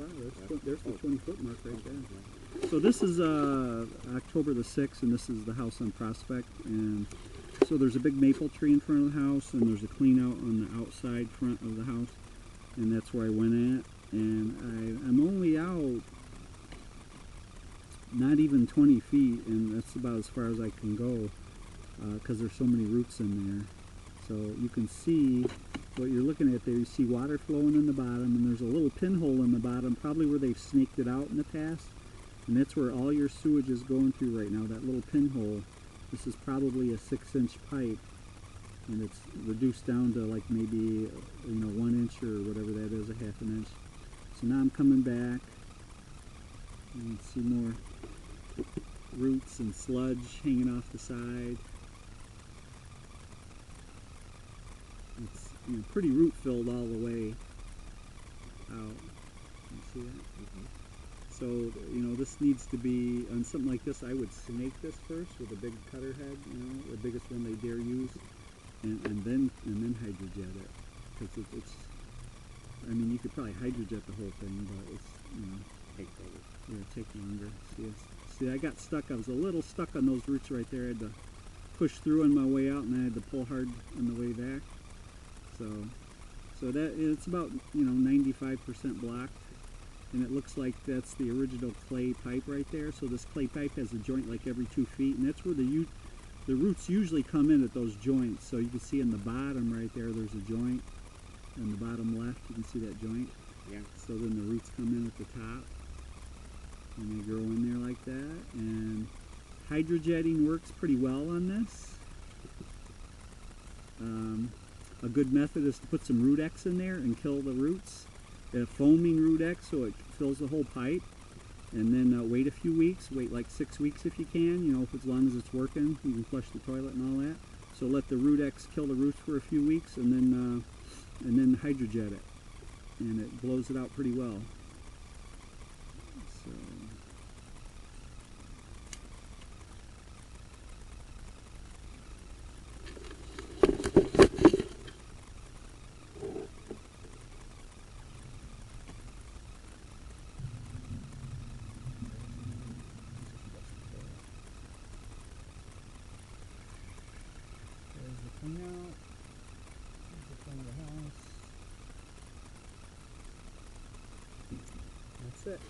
far. There's the 20-foot mark right there. So this is October the 6th, and this is the house on Prospect. And so there's a big maple tree in front of the house, and there's a clean out on the outside front of the house. And that's where I went at. And I'm only out not even 20 feet, and that's about as far as I can go because there's so many roots in there. So you can see what you're looking at there. You see water flowing in the bottom, and there's a little pinhole in the bottom, probably where they've snaked it out in the past. And that's where all your sewage is going through right now, that little pinhole. This is probably a 6-inch pipe, and it's reduced down to like maybe 1 inch or whatever that is, a ½ an inch. So now I'm coming back, and you can see more roots and sludge hanging off the side. It's pretty root filled all the way out. You see that? So this needs to be, on something like this, I would snake this first with a big cutter head, the biggest one they dare use, and then hydrojet it, because it's. I mean, you could probably hydrojet the whole thing, but it's take longer. See, I got stuck. I was a little stuck on those roots right there. I had to push through on my way out, and I had to pull hard on the way back. So that it's about 95% blocked, and it looks like that's the original clay pipe right there. So this clay pipe has a joint like every 2 feet, and that's where the roots usually come in at those joints. So you can see in the bottom right there, there's a joint. On the bottom left, you can see that joint. Yeah. So then the roots come in at the top, and they grow in there like that. And hydrojetting works pretty well on this. A good method is to put some root X in there and kill the roots. A foaming root X, so it fills the whole pipe. And then wait a few weeks, wait like 6 weeks if you can, if as long as it's working, you can flush the toilet and all that. So let the root X kill the roots for a few weeks, and then hydrojet it, and it blows it out pretty well. So there's the clean out. There's the front of the house. That's it.